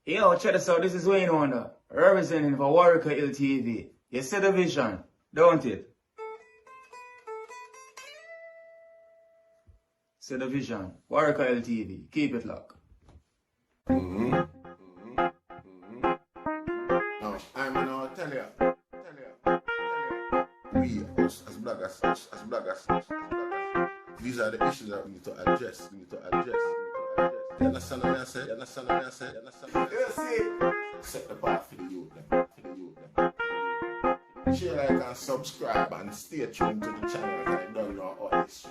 Yo, check this out. This is Wayne Wonder, representing for Warwick Hill TV. You see the vision, don't it? See the vision. Warwick Hill TV. Keep it locked. Now, I'm gonna tell you. We, us as bloggers, these are the issues that we need to address. You understand what I say? You see? Set the path for the youth. Share, like, and subscribe and stay tuned to the channel. I don't know all this.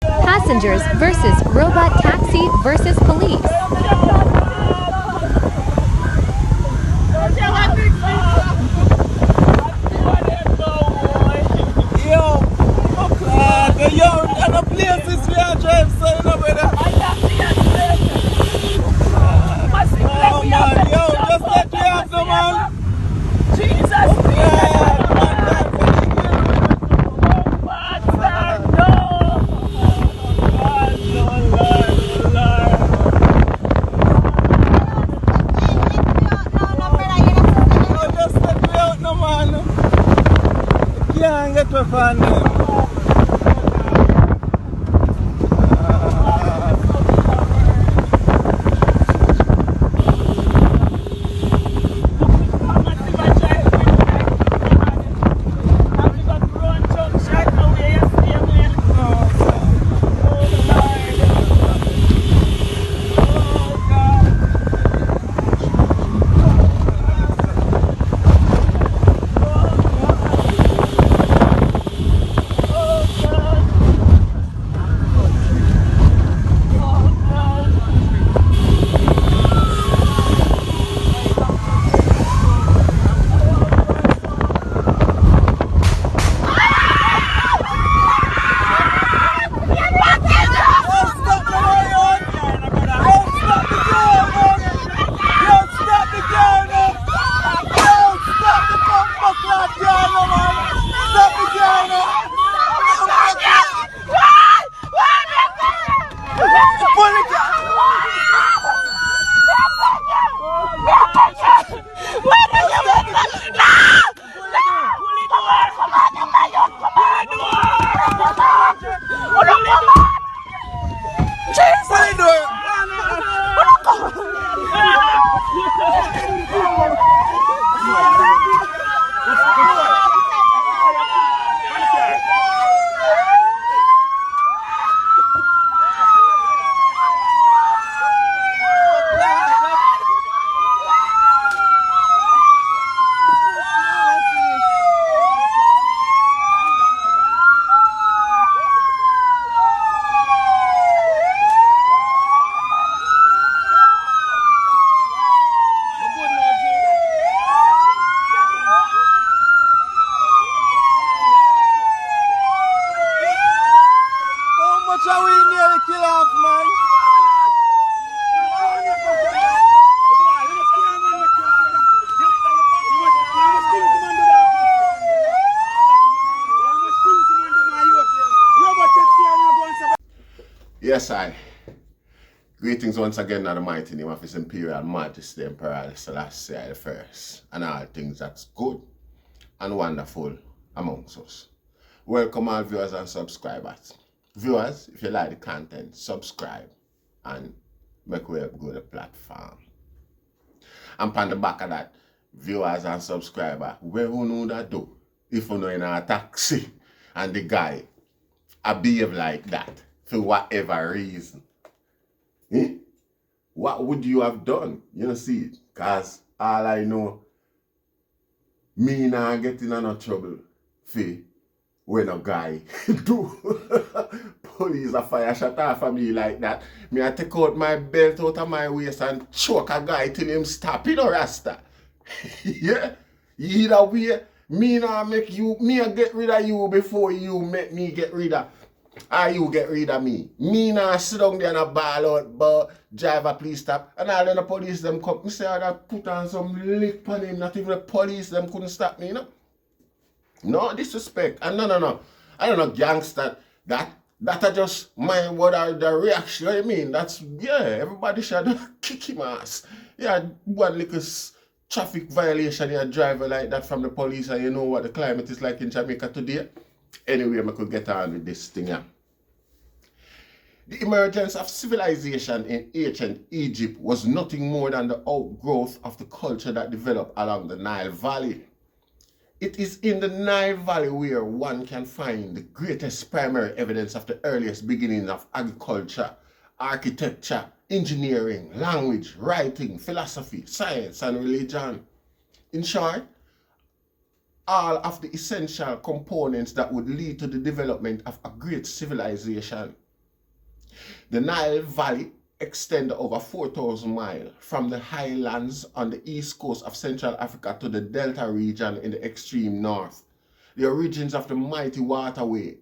Passengers versus robot taxi versus police. Yo, and the places we are driving, so you know, brother. Oh man, yo, just let me have some man. Jesus, can't get my fan name. Yes, I. Greetings once again in the mighty name of His Imperial Majesty Emperor Selassie I I, and all things that's good and wonderful amongst us. Welcome all viewers and subscribers. Viewers, if you like the content, subscribe and make way up go to the platform. And on the back of that, viewers and subscribers, where you know that do? If you know in a taxi and the guy behave like that for whatever reason, what would you have done? You know, see, because all I know, me not getting in no trouble for when a guy do police a fire shot off of me like that. Me I take out my belt out of my waist and choke a guy till him stop, you know, Rasta. Yeah? Either way, me not make you, me I get rid of you before you make me get rid of, or you get rid of me. Me not sit down there and a ball out, but driver please stop. And all the police them come, me say I put on some lick on him, not even the police them couldn't stop me, you know? No disrespect. And no. I don't know gangster that That I just mind what are the reaction. I mean, that's, yeah, everybody should kick him ass. Yeah, one little traffic violation, you driver like that from the police, and you know what the climate is like in Jamaica today. Anyway, I could get on with this thing, yeah. The emergence of civilization in ancient Egypt was nothing more than the outgrowth of the culture that developed along the Nile Valley. It is in the Nile Valley where one can find the greatest primary evidence of the earliest beginnings of agriculture, architecture, engineering, language, writing, philosophy, science, and religion. In short, all of the essential components that would lead to the development of a great civilization. The Nile Valley extends over 4,000 miles from the highlands on the east coast of Central Africa to the Delta region in the extreme north. The origins of the mighty waterway,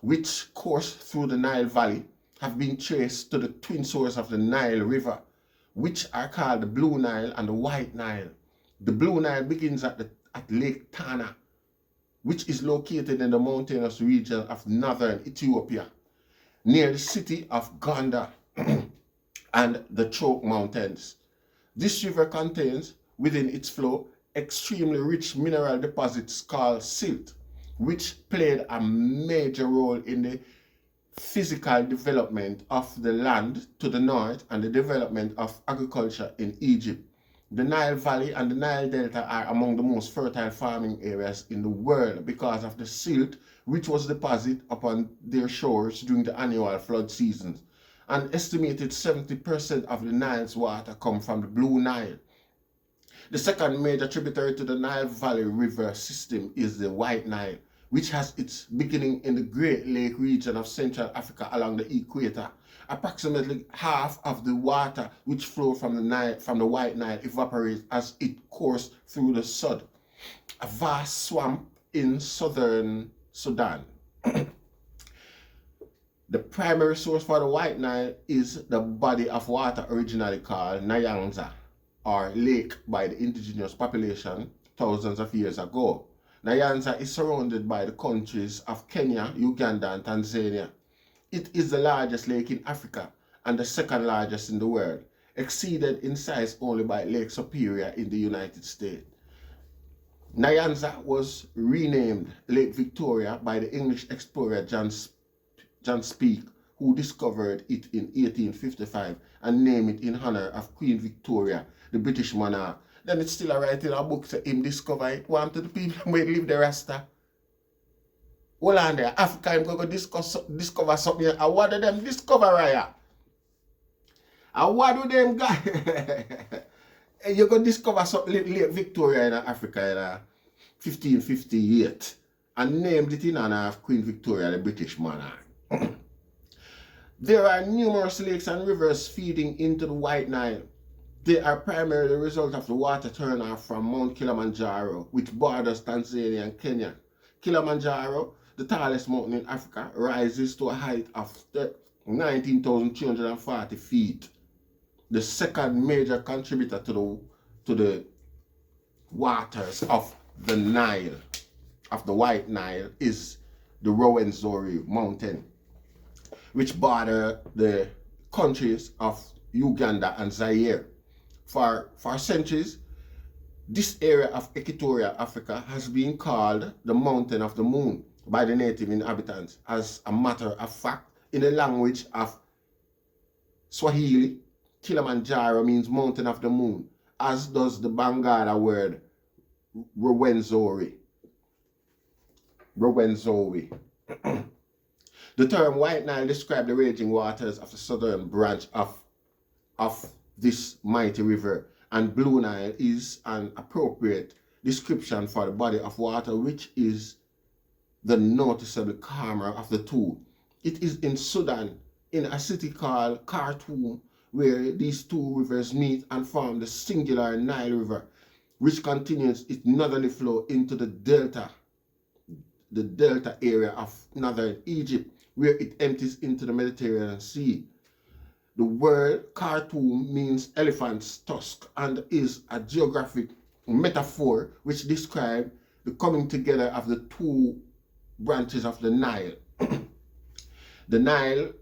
which course through the Nile Valley, have been traced to the twin sources of the Nile River, which are called the Blue Nile and the White Nile. The Blue Nile begins at Lake Tana, which is located in the mountainous region of northern Ethiopia, near the city of Gondar and the Choke Mountains. This river contains, within its flow, extremely rich mineral deposits called silt, which played a major role in the physical development of the land to the north and the development of agriculture in Egypt. The Nile Valley and the Nile Delta are among the most fertile farming areas in the world because of the silt which was deposited upon their shores during the annual flood seasons. An estimated 70% of the Nile's water come from the Blue Nile. The second major tributary to the Nile Valley River system is the White Nile, which has its beginning in the Great Lake region of Central Africa along the equator. Approximately half of the water which flows from the White Nile evaporates as it courses through the Sud, a vast swamp in southern Sudan. The primary source for the White Nile is the body of water originally called Nyanza, or lake, by the indigenous population thousands of years ago. Nyanza is surrounded by the countries of Kenya, Uganda, and Tanzania. It is the largest lake in Africa and the second largest in the world, exceeded in size only by Lake Superior in the United States. Nyanza was renamed Lake Victoria by the English explorer John Speke, who discovered it in 1855 and named it in honor of Queen Victoria, the British monarch. Then it's still a right in a book to him discover it. One to the people where live the Rasta. Hold on there. Africa, I'm going to discover something. And what do them discover, Raya? And what do them got? You're going to discover something Lake Victoria in Africa in 1558 and named it in honor of Queen Victoria, the British monarch. There are numerous lakes and rivers feeding into the White Nile. They are primarily the result of the water turnoff from Mount Kilimanjaro, which borders Tanzania and Kenya. Kilimanjaro, the tallest mountain in Africa, rises to a height of 19,340 feet. The second major contributor to the waters of the Nile, of the White Nile, is the Rwenzori Mountain, which border the countries of Uganda and Zaire. For centuries, this area of Equatorial Africa has been called the Mountain of the Moon by the native inhabitants. As a matter of fact, in the language of Swahili, Kilimanjaro means Mountain of the Moon, as does the Bangala word Rwenzori. The term White Nile describes the raging waters of the southern branch of this mighty river, and Blue Nile is an appropriate description for the body of water, which is the noticeably calmer of the two. It is in Sudan, in a city called Khartoum, where these two rivers meet and form the singular Nile River, which continues its northerly flow into the delta area of northern Egypt, where it empties into the Mediterranean Sea. The word Khartoum means elephant's tusk and is a geographic metaphor which describes the coming together of the two branches of the Nile. The Nile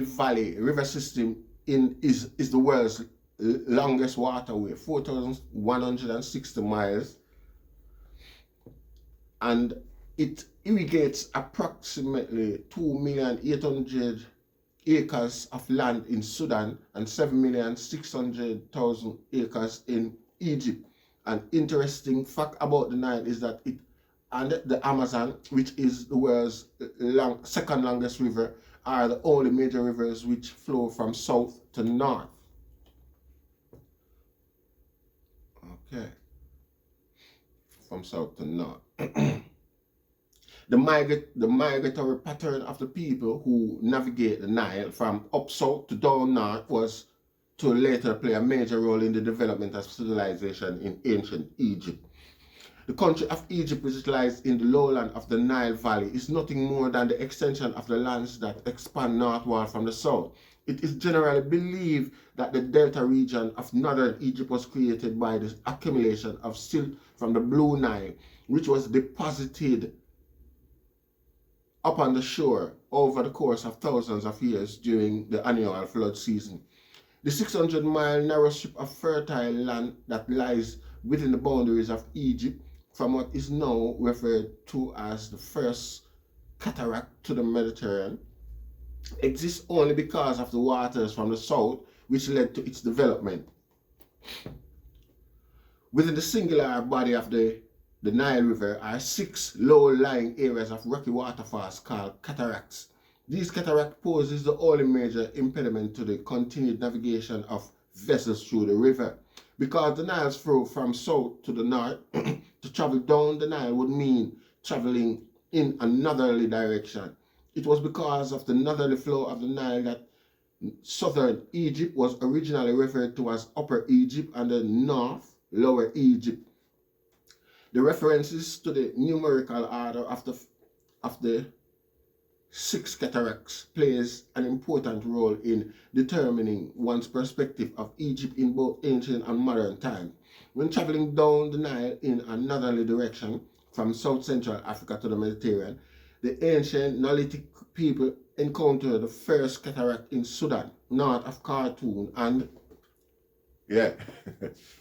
Valley river system is the world's longest waterway, 4,160 miles, and it irrigates approximately 2,800,000 acres of land in Sudan and 7,600,000 acres in Egypt. An interesting fact about the Nile is that it and the Amazon, which is the world's second longest river, are the only major rivers which flow from south to north. Okay. From south to north. The migratory pattern of the people who navigate the Nile from up south to down north was to later play a major role in the development of civilization in ancient Egypt. The country of Egypt, which lies in the lowland of the Nile Valley, is nothing more than the extension of the lands that expand northward from the south. It is generally believed that the delta region of northern Egypt was created by the accumulation of silt from the Blue Nile, which was deposited upon the shore over the course of thousands of years during the annual flood season. The 600-mile narrow strip of fertile land that lies within the boundaries of Egypt, from what is now referred to as the first cataract to the Mediterranean, exists only because of the waters from the south which led to its development. Within the singular body of the Nile River are 6 low-lying areas of rocky waterfalls called cataracts. These cataracts poses the only major impediment to the continued navigation of vessels through the river. Because the Nile's flow from south to the north, to travel down the Nile would mean traveling in a northerly direction. It was because of the northerly flow of the Nile that southern Egypt was originally referred to as Upper Egypt and the north, Lower Egypt. The references to the numerical order of the 6 cataracts plays an important role in determining one's perspective of Egypt in both ancient and modern times. When traveling down the Nile in a northerly direction from South Central Africa to the Mediterranean, the ancient Neolithic people encountered the first cataract in Sudan, north of Khartoum, and yeah,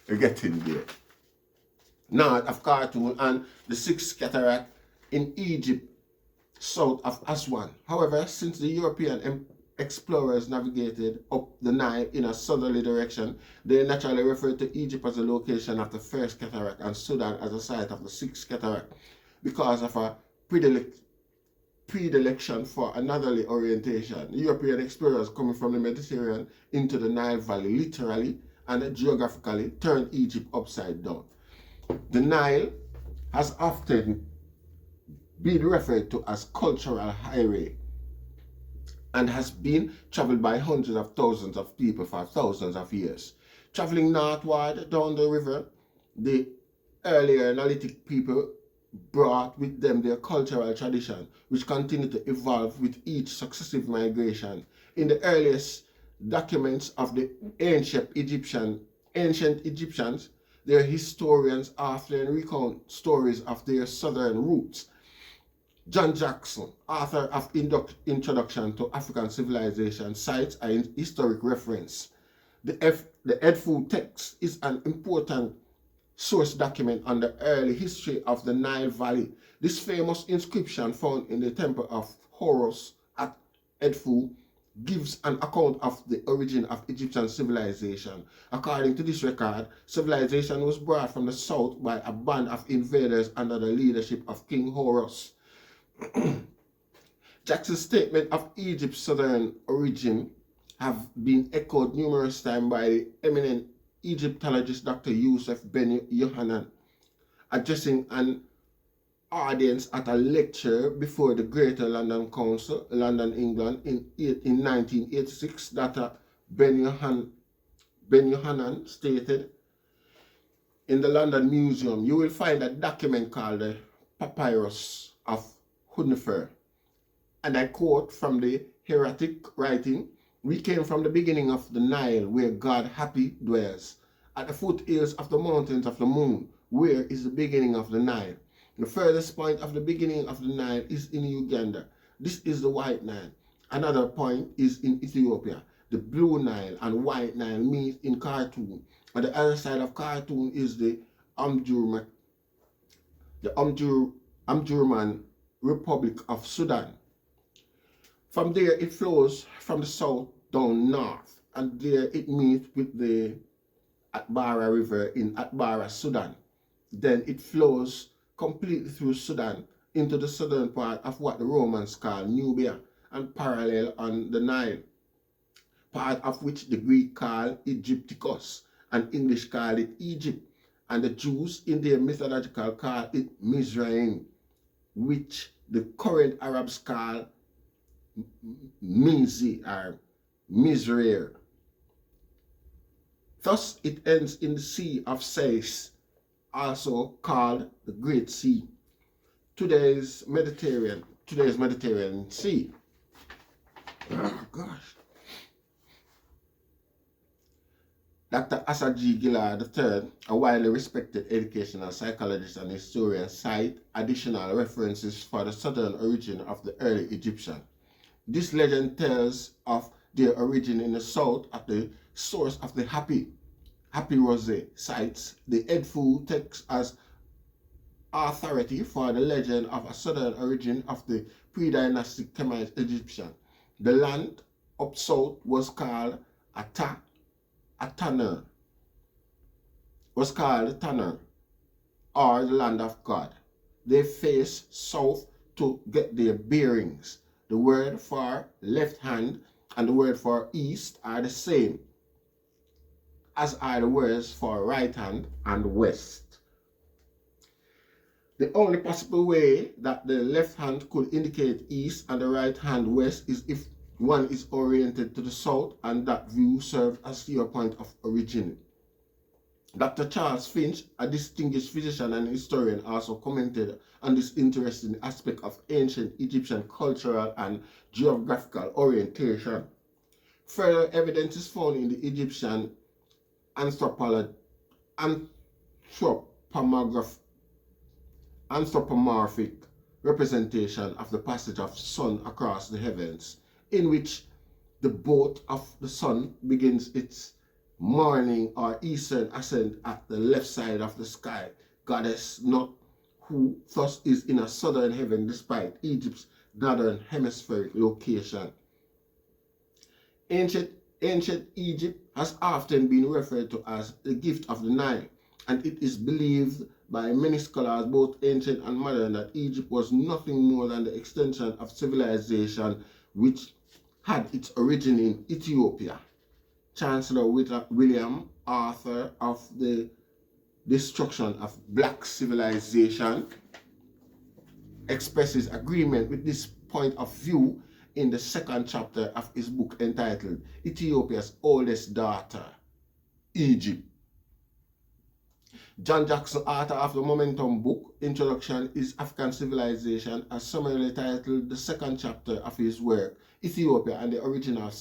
you're getting there. North of Khartoum, and the 6th cataract in Egypt, south of Aswan. However, since the European explorers navigated up the Nile in a southerly direction, they naturally referred to Egypt as the location of the first cataract and Sudan as the site of the 6th cataract because of a predilection for a northerly orientation. European explorers coming from the Mediterranean into the Nile Valley literally and geographically turned Egypt upside down. The Nile has often been referred to as cultural highway and has been traveled by hundreds of thousands of people for thousands of years. Traveling northward down the river, the earlier Neolithic people brought with them their cultural tradition, which continued to evolve with each successive migration. In the earliest documents of the ancient Egyptians, their historians often recount stories of their southern roots. John Jackson, author of Introduction to African Civilization, cites a historic reference. The Edfu text is an important source document on the early history of the Nile Valley. This famous inscription found in the temple of Horus at Edfu gives an account of the origin of Egyptian civilization. According to this record, civilization was brought from the south by a band of invaders under the leadership of King Horus. Jackson's statement of Egypt's southern origin have been echoed numerous times by the eminent Egyptologist Dr. Youssef Ben Yohanan, addressing an audience at a lecture before the Greater London Council, London, England, in 1986. Dr. Ben Yohanan stated, "In the London Museum, you will find a document called the Papyrus of Hunnefer." And I quote from the heretic writing, "We came from the beginning of the Nile, where God happy dwells. At the foothills of the mountains of the moon, where is the beginning of the Nile. The furthest point of the beginning of the Nile is in Uganda. This is the White Nile. Another point is in Ethiopia. The Blue Nile and White Nile meet in Khartoum. On the other side of Khartoum is the Omdurman Republic of Sudan. From there it flows from the south down north, and there it meets with the Atbara River in Atbara, Sudan. Then it flows completely through Sudan into the southern part of what the Romans call Nubia and parallel on the Nile, part of which the Greek call Egypticus and English call it Egypt, and the Jews in their mythological call it Mizraim, which the current Arabs call Mizi or Mizrair. Thus it ends in the Sea of Sais, also called the Great Sea. Today's Mediterranean Sea. Oh gosh. Dr. Asa G. Gillard III, a widely respected educational psychologist and historian, cite additional references for the southern origin of the early Egyptian. This legend tells of their origin in the south at the source of the Happy Rose sites. The Edfu text as authority for the legend of a southern origin of the pre-dynastic Kemet Egyptian. The land up south was called Tanner, or the land of God. They face south to get their bearings. The word for left hand and the word for east are the same, as are the words for right hand and west. The only possible way that the left hand could indicate east and the right hand west is if one is oriented to the south, and that view serves as your point of origin. Dr. Charles Finch, a distinguished physician and historian, also commented on this interesting aspect of ancient Egyptian cultural and geographical orientation. Further evidence is found in the Egyptian anthropomorphic representation of the passage of sun across the heavens, in which the boat of the sun begins its morning or eastern ascent at the left side of the sky. Goddess Nut, who thus is in a southern heaven despite Egypt's northern hemispheric location. Ancient Egypt has often been referred to as the gift of the Nile, and it is believed by many scholars, both ancient and modern, that Egypt was nothing more than the extension of civilization which had its origin in Ethiopia. Chancellor William, author of The Destruction of Black Civilization, expresses agreement with this point of view in the second chapter of his book entitled Ethiopia's Oldest Daughter, Egypt. John Jackson, author of the Momentum book, Introduction is African Civilization, has summarily titled the second chapter of his work, Ethiopia and the Origin of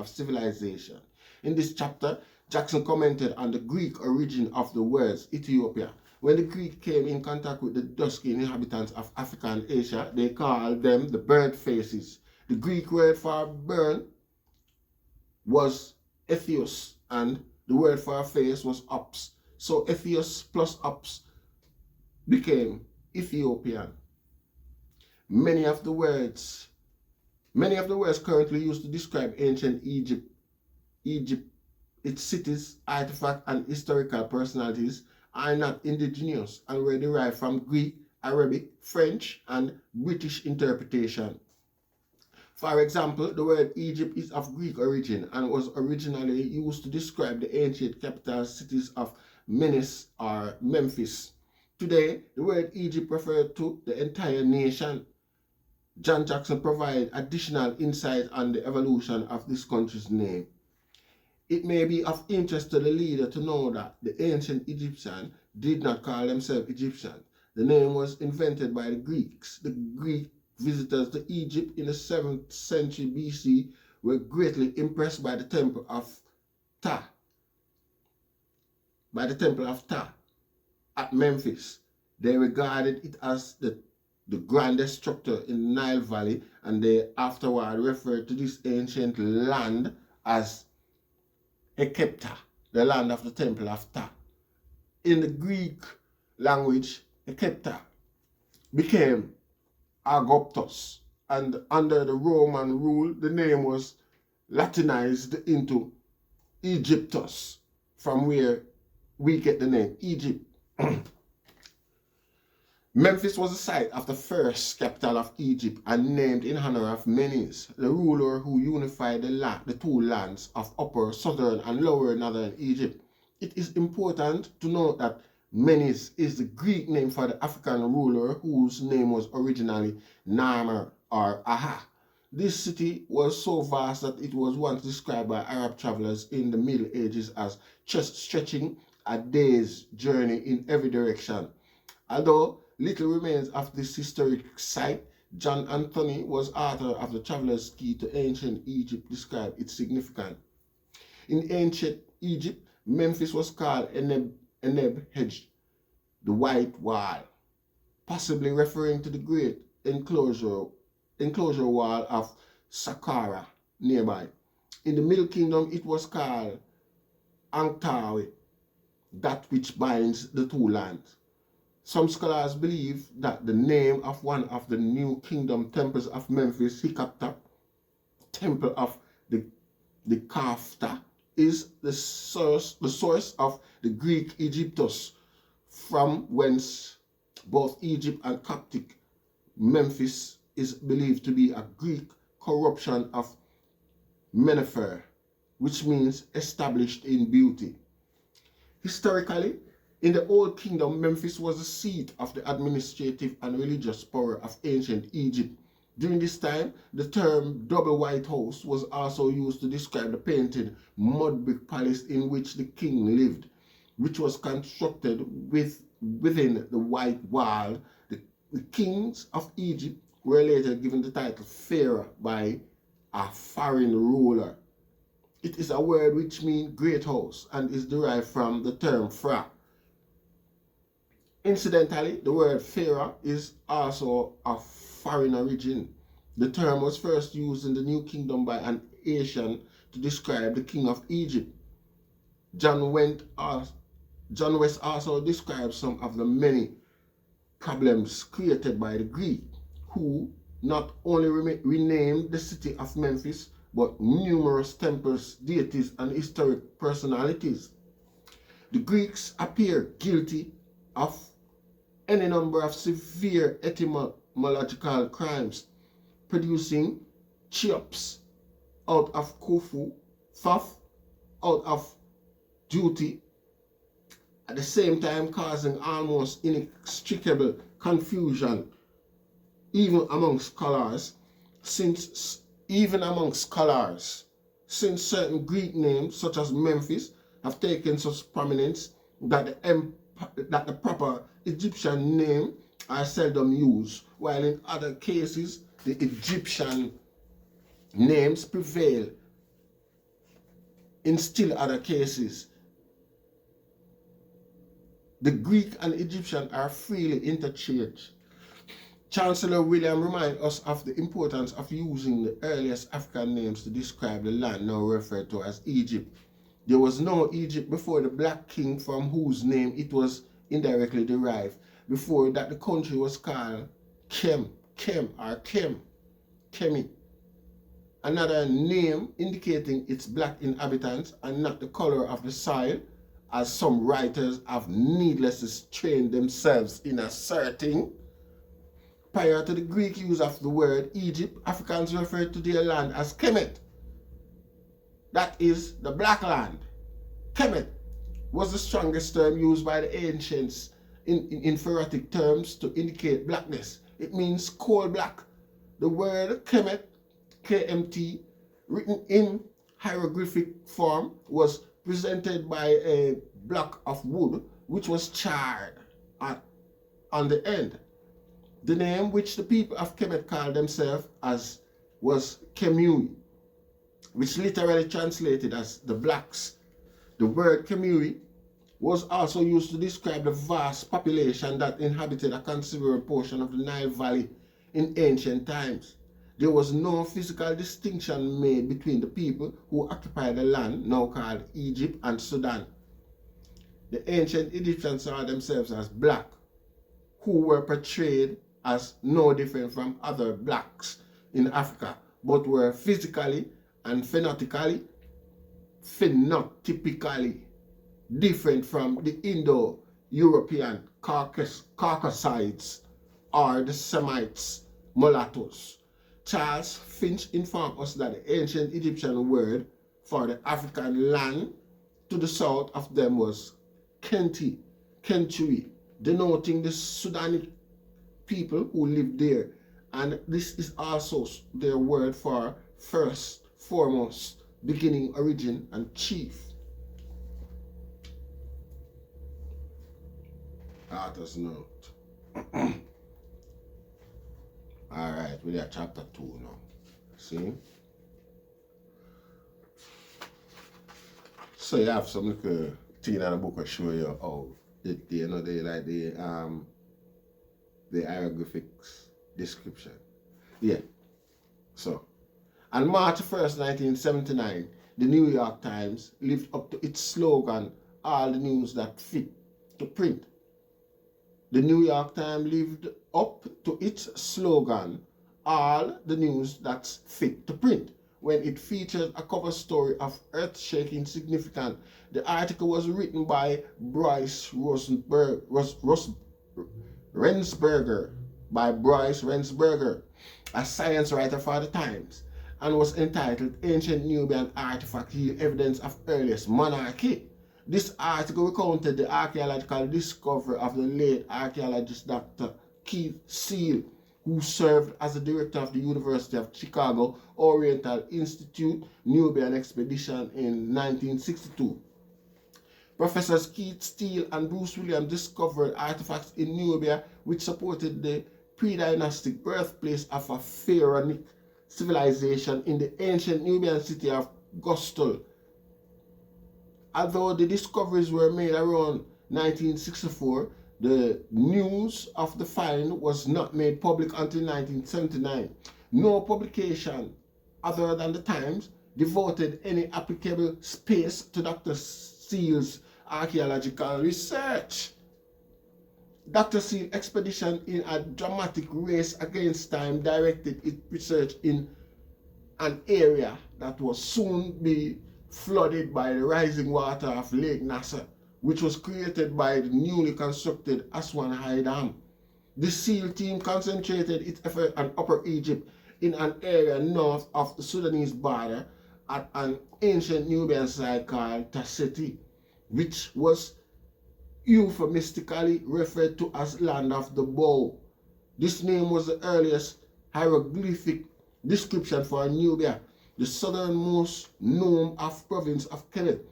Civilization. In this chapter, Jackson commented on the Greek origin of the words Ethiopia. When the Greeks came in contact with the dusky inhabitants of Africa and Asia, they called them the bird faces. The Greek word for bird was Ethios, and the word for face was ops. So Ethios plus ops became Ethiopian. Many of the words currently used to describe ancient Egypt, its cities, artifacts, and historical personalities are not indigenous and were derived from Greek, Arabic, French, and British interpretation. For example, the word Egypt is of Greek origin and was originally used to describe the ancient capital cities of Menes or Memphis. Today, the word Egypt refers to the entire nation. John Jackson provides additional insight on the evolution of this country's name. It may be of interest to the reader to know that the ancient Egyptians did not call themselves Egyptians. The name was invented by the Greeks. The Greek visitors to Egypt in the 7th century BC were greatly impressed by the temple of Ptah at Memphis. They regarded it as the the grandest structure in the Nile Valley, and they afterward referred to this ancient land as Hekepta, the land of the temple of Ta. In the Greek language, Hekepta became Agoptos, and under the Roman rule, the name was Latinized into Egyptus, from where we get the name Egypt. Memphis was the site of the first capital of Egypt and named in honor of Menes, the ruler who unified the two lands of Upper Southern and Lower Northern Egypt. It is important to note that Menes is the Greek name for the African ruler whose name was originally Narmer or Aha. This city was so vast that it was once described by Arab travelers in the Middle Ages as just stretching a day's journey in every direction. Although little remains of this historic site, John Anthony was author of the Traveler's Key to Ancient Egypt, described its significance. In ancient Egypt, Memphis was called Eneb Hedge, the White Wall, possibly referring to the great enclosure wall of Saqqara nearby. In the Middle Kingdom, it was called Anktawi, that which binds the two lands. Some scholars believe that the name of one of the New Kingdom temples of Memphis, Hekepta, Temple of the Kafta, is the source of the Greek Egyptus, from whence both Egypt and Coptic Memphis is believed to be a Greek corruption of Menefer, which means established in beauty. Historically, in the Old Kingdom, Memphis was the seat of the administrative and religious power of ancient Egypt. During this time, the term double white house was also used to describe the painted mud brick palace in which the king lived, which was constructed within the white wall. The kings of Egypt were later given the title Pharaoh by a foreign ruler. It is a word which means great house and is derived from the term Phra. Incidentally, the word Pharaoh is also of foreign origin. The term was first used in the New Kingdom by an Asian to describe the king of Egypt. John West also describes some of the many problems created by the Greek, who not only renamed the city of Memphis, but numerous temples, deities, and historic personalities. The Greeks appear guilty of any number of severe etymological crimes, producing Cheops out of Khufu, Thoth out of duty, at the same time causing almost inextricable confusion even among scholars, since certain Greek names such as Memphis have taken such prominence that the proper Egyptian name are seldom used, while in other cases the Egyptian names prevail. In still other cases, the Greek and Egyptian are freely interchanged. Chancellor William reminds us of the importance of using the earliest African names to describe the land now referred to as Egypt. There was no Egypt before the black king from whose name it was indirectly derived. Before that, the country was called Kemi. Another name indicating its black inhabitants and not the color of the soil, as some writers have needlessly trained themselves in asserting. Prior to the Greek use of the word Egypt, Africans referred to their land as Kemet. That is the black land. Kemet was the strongest term used by the ancients in phonetic terms to indicate blackness. It means coal black. The word Kemet, KMT, written in hieroglyphic form, was presented by a block of wood which was charred on the end. The name which the people of Kemet called themselves as was Kemui, which literally translated as the blacks. The word Kemui was also used to describe the vast population that inhabited a considerable portion of the Nile Valley in ancient times. There was no physical distinction made between the people who occupied the land now called Egypt and Sudan. The ancient Egyptians saw themselves as black, who were portrayed as no different from other blacks in Africa, but were physically and phenotypically different from the Indo-European Caucasides or the Semites, mulattoes. Charles Finch informed us that the ancient Egyptian word for the African land to the south of them was Kentui, denoting the Sudanic people who lived there. And this is also their word for first, foremost, beginning, origin, and chief. Author's note. Alright, we're at chapter 2 now. See? So you have some little thing in the book will show you how the hieroglyphics description. Yeah. So on March 1st, 1979, the New York Times lived up to its slogan, all the news that fit to print. The New York Times lived up to its slogan, all the news that's fit to print, when it featured a cover story of earth-shaking significance. The article was written by Bryce Rensberger, a science writer for the Times, and was entitled Ancient Nubian Artifact Yield Evidence of Earliest Monarchy. This article recounted the archaeological discovery of the late archaeologist Dr. Keith Seal, who served as the director of the University of Chicago Oriental Institute Nubian Expedition in 1962. Professors Keith Steele and Bruce Williams discovered artifacts in Nubia which supported the pre-dynastic birthplace of a pharaonic civilization in the ancient Nubian city of Gostul. Although the discoveries were made around 1964, the news of the find was not made public until 1979. No publication other than the Times devoted any applicable space to Dr. Seal's archaeological research. Dr. Seal's expedition, in a dramatic race against time, directed its research in an area that will soon be flooded by the rising water of Lake Nasser, which was created by the newly constructed Aswan High Dam. The SEAL team concentrated its effort on Upper Egypt in an area north of the Sudanese border at an ancient Nubian site called Tasseti, which was euphemistically referred to as Land of the Bow. This name was the earliest hieroglyphic description for Nubia, the southernmost known of province of Kemet,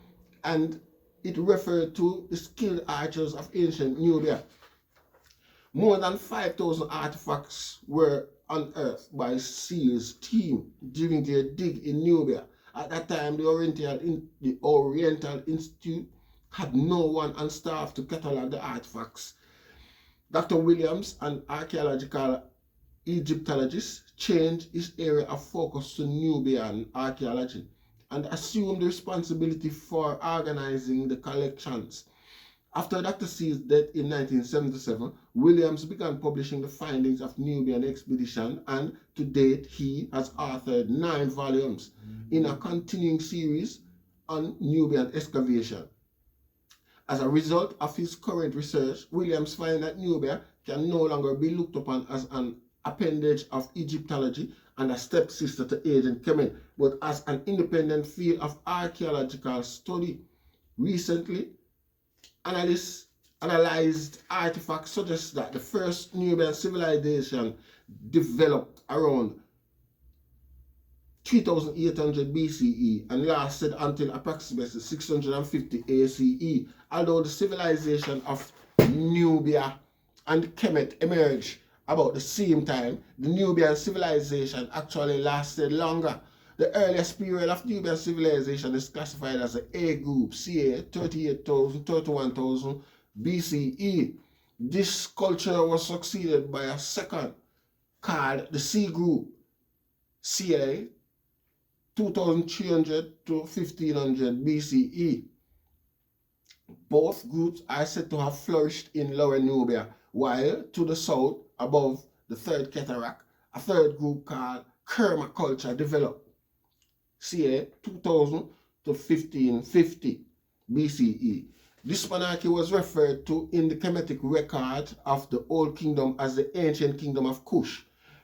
and it referred to the skilled archers of ancient Nubia. More than 5,000 artifacts were unearthed by Seal's team during their dig in Nubia. At that time, the Oriental Institute had no one on staff to catalog the artifacts. Dr. Williams, an archaeological Egyptologist, changed his area of focus to Nubian archaeology and assumed the responsibility for organizing the collections. After Dr. Seal's death in 1977, Williams began publishing the findings of Nubian expedition, and to date he has authored 9 volumes in a continuing series on Nubian excavation. As a result of his current research, Williams finds that Nubia can no longer be looked upon as an appendage of Egyptology and a stepsister to ancient Kemet, but as an independent field of archaeological study. Recently, analyzed artifacts suggest that the first Nubian civilization developed around 3800 BCE and lasted until approximately 650 ACE. Although the civilization of Nubia and Kemet emerged about the same time, the Nubian civilization actually lasted longer. The earliest period of Nubian civilization is classified as the A group, ca. 38,000 31,000 BCE. This culture was succeeded by a second called the C group, ca. 2300 to 1500 BCE. Both groups are said to have flourished in Lower Nubia, while to the south, above the third cataract, a third group called Kerma culture developed, ca. 2000 to 1550 BCE. This monarchy was referred to in the Kemetic record of the Old Kingdom as the ancient kingdom of Kush.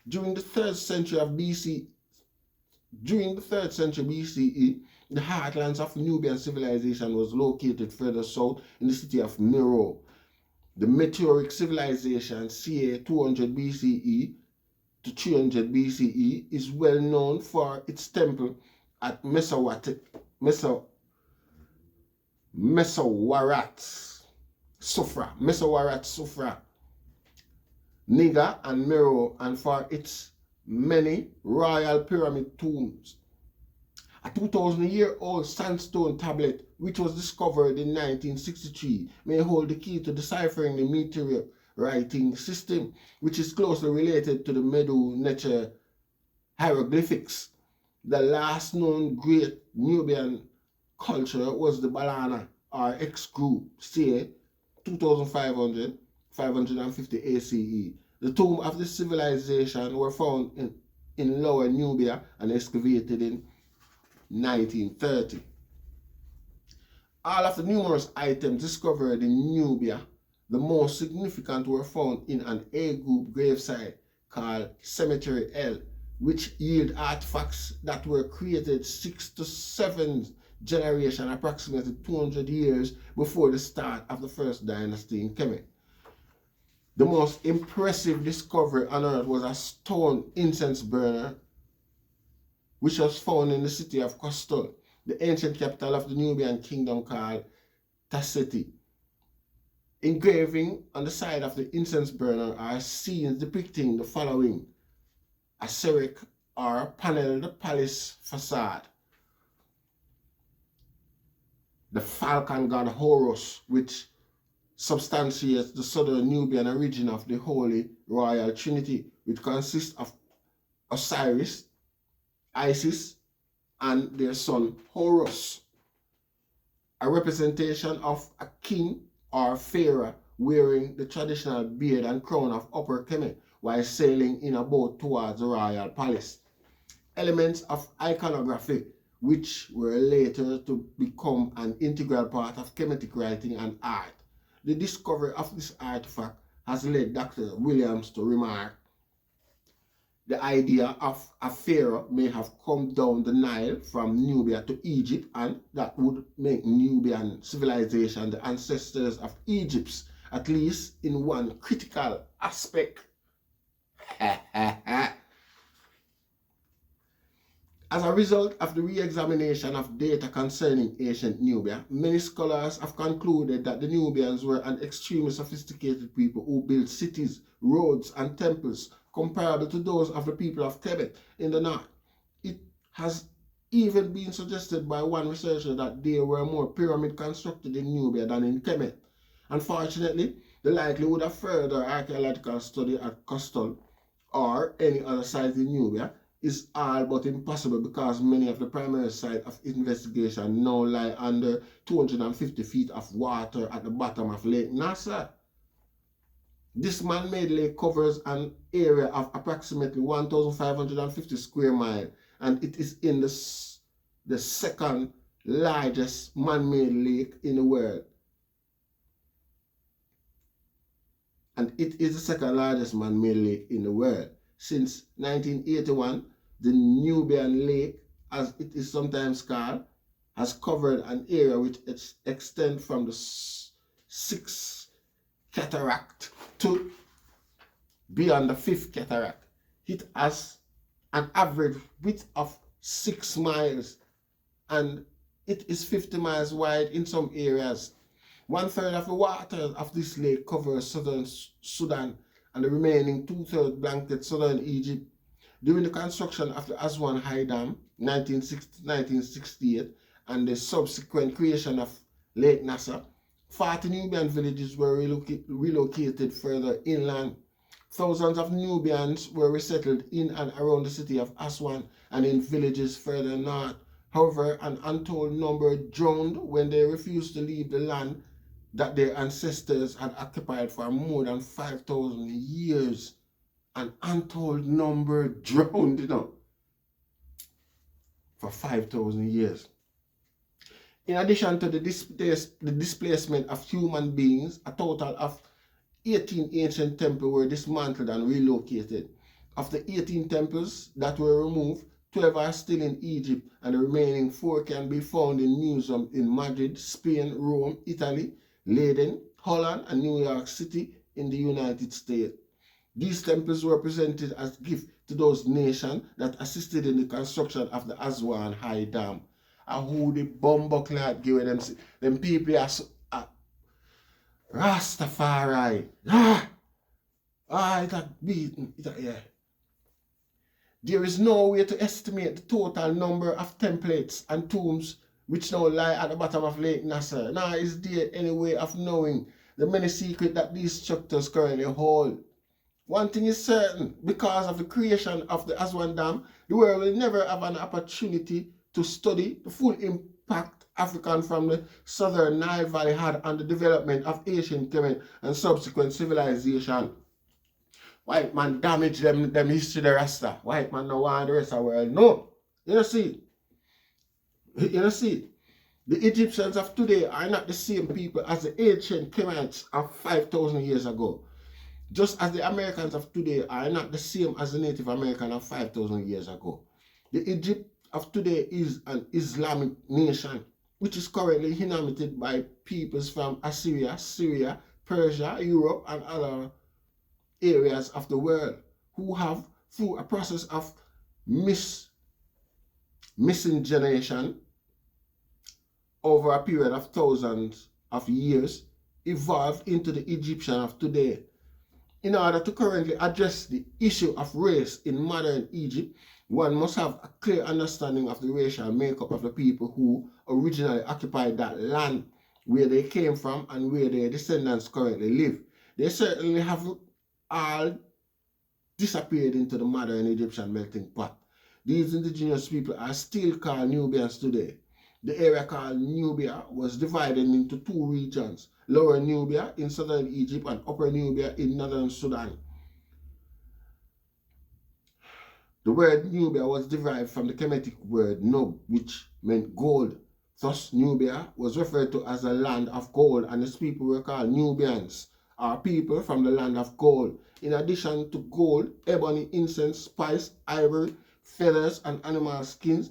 During the 3rd century BCE, the heartlands of Nubian civilization was located further south in the city of Meroe. The meteoric civilization, ca. 200 BCE to 300 BCE, is well known for its temple at Mesawarat Sufra, Niga and Meroe, and for its many royal pyramid tombs. A 2,000-year-old sandstone tablet, which was discovered in 1963, may hold the key to deciphering the meteoric writing system, which is closely related to the Medu Neter hieroglyphics. The last known great Nubian culture was the Balana or X group, ca. 2500 550 ACE. The tomb of this civilization were found in Lower Nubia and excavated in 1930. All of the numerous items discovered in Nubia, the most significant were found in an A group gravesite called Cemetery L, which yield artifacts that were created 6 to 7 generations, approximately 200 years before the start of the first dynasty in Kemet. The most impressive discovery on earth was a stone incense burner, which was found in the city of Kostul, the ancient capital of the Nubian kingdom called Tasseti. Engraving on the side of the incense burner are scenes depicting the following: a Serik or paneled palace facade, the falcon god Horus, which substantiates the southern Nubian origin of the Holy Royal Trinity, which consists of Osiris, Isis, and their son Horus. A representation of a king or pharaoh wearing the traditional beard and crown of Upper Kemet while sailing in a boat towards the royal palace. Elements of iconography, which were later to become an integral part of Kemetic writing and art. The discovery of this artifact has led Dr. Williams to remark, the idea of a pharaoh may have come down the Nile from Nubia to Egypt, and that would make Nubian civilization the ancestors of Egypt's, at least in one critical aspect. As a result of the re-examination of data concerning ancient Nubia, many scholars have concluded that the Nubians were an extremely sophisticated people who built cities, roads, and temples comparable to those of the people of Kemet in the north. It has even been suggested by one researcher that there were more pyramids constructed in Nubia than in Kemet. Unfortunately, the likelihood of further archaeological study at Kostul or any other site in Nubia is all but impossible, because many of the primary sites of investigation now lie under 250 feet of water at the bottom of Lake Nasser. This man-made lake covers an area of approximately 1,550 square miles, and it is in the second largest man-made lake in the world. And it is the second largest man-made lake in the world. Since 1981, the Nubian Lake, as it is sometimes called, has covered an area which extends from the 6th cataract to beyond the 5th cataract. It has an average width of 6 miles, and it is 50 miles wide in some areas. 1/3 of the water of this lake covers southern Sudan, and the remaining 2/3 blanket southern Egypt. During the construction of the Aswan High Dam 1968, and the subsequent creation of Lake Nasser, 40 Nubian villages were relocated further inland. Thousands of Nubians were resettled in and around the city of Aswan and in villages further north. However, an untold number drowned when they refused to leave the land that their ancestors had occupied for more than 5,000 years. An untold number drowned, for 5,000 years. In addition to the displacement of human beings, a total of 18 ancient temples were dismantled and relocated. Of the 18 temples that were removed, 12 are still in Egypt, and the remaining 4 can be found in museums in Madrid, Spain, Rome, Italy, Leiden, Holland, and New York City in the United States. These temples were presented as gifts to those nations that assisted in the construction of the Aswan High Dam. And who the bumbuckler give them people are Rastafari. It had beaten. Yeah. There is no way to estimate the total number of templates and tombs which now lie at the bottom of Lake Nasser. Nor is there any way of knowing the many secrets that these structures currently hold. One thing is certain, because of the creation of the Aswan Dam, the world will never have an opportunity to study the full impact African from the southern Nile Valley had on the development of ancient Kemet and subsequent civilization. White man damaged them history the Rasta. White man no want the rest of the world. No. You see. The Egyptians of today are not the same people as the ancient Kemites of 5,000 years ago. Just as the Americans of today are not the same as the Native American of 5,000 years ago. The Egypt of today is an Islamic nation, which is currently inhabited by peoples from Assyria, Syria, Persia, Europe, and other areas of the world, who have, through a process of miscegenation over a period of thousands of years, evolved into the Egyptian of today. In order to currently address the issue of race in modern Egypt, one must have a clear understanding of the racial makeup of the people who originally occupied that land, where they came from and where their descendants currently live. They certainly have all disappeared into the modern Egyptian melting pot. These indigenous people are still called Nubians today. The area called Nubia was divided into 2 regions, Lower Nubia in southern Egypt and Upper Nubia in northern Sudan. The word Nubia was derived from the Kemetic word Nub, which meant gold. Thus, Nubia was referred to as a land of gold, and its people were called Nubians, or people from the land of gold. In addition to gold, ebony, incense, spice, ivory, feathers, and animal skins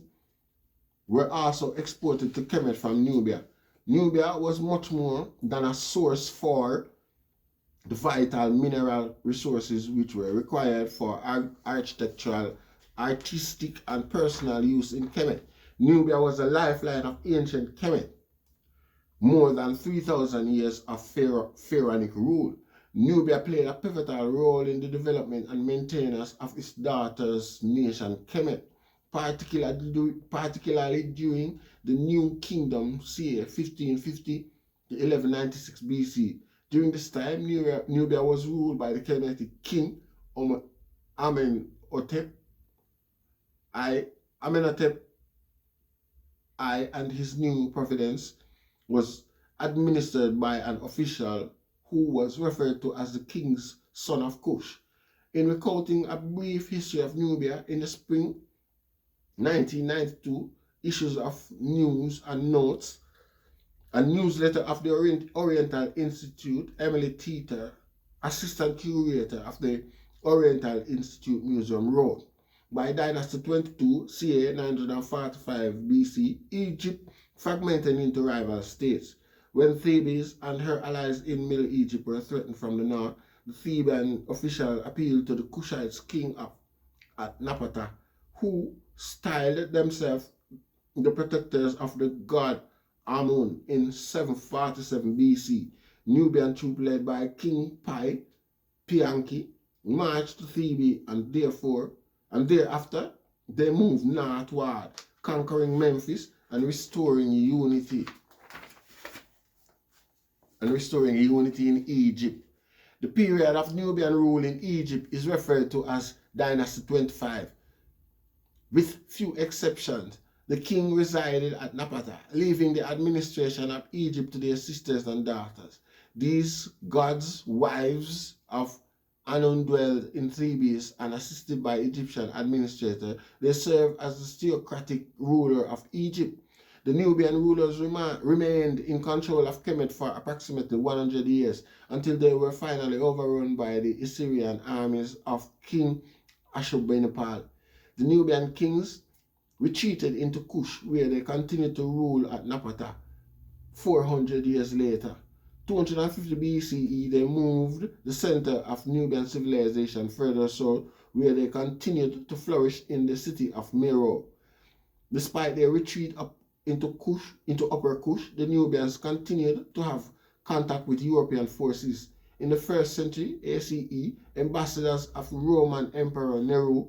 were also exported to Kemet from Nubia. Nubia was much more than a source for the vital mineral resources which were required for architectural, artistic, and personal use in Kemet. Nubia was a lifeline of ancient Kemet. More than 3,000 years of pharaonic rule. Nubia played a pivotal role in the development and maintenance of its daughter's nation, Kemet, particularly during the New Kingdom ca. 1550 to 1196 BC. During this time, Nubia was ruled by the Kemetic king Amenhotep I, and his new province was administered by an official who was referred to as the king's son of Kush. In recounting a brief history of Nubia in the spring 1992, issues of News and Notes, a newsletter of the Oriental Institute, Emily Teeter, assistant curator of the Oriental Institute Museum, wrote, by Dynasty 22, ca. 945 BC, Egypt fragmented into rival states. When Thebes and her allies in Middle Egypt were threatened from the north, the Theban official appealed to the Kushites king at Napata, who styled themselves the protectors of the god Amun in 747 BC. Nubian troops led by King Pianki marched to Thebes and thereafter they moved northward, conquering Memphis and restoring unity. In Egypt. The period of Nubian rule in Egypt is referred to as Dynasty 25. With few exceptions, the king resided at Napata, leaving the administration of Egypt to their sisters and daughters. These gods, wives of Anon, dwelled in Thebes and assisted by Egyptian administrator. They served as the theocratic ruler of Egypt. The Nubian rulers remained in control of Kemet for approximately 100 years until they were finally overrun by the Assyrian armies of King Ashurbanipal. The Nubian kings retreated into Kush, where they continued to rule at Napata. 400 years later, 250 BCE, they moved the center of Nubian civilization further south, where they continued to flourish in the city of Meroe. Despite their retreat up into Upper Kush, the Nubians continued to have contact with European forces. In the 1st century ACE, ambassadors of Roman Emperor Nero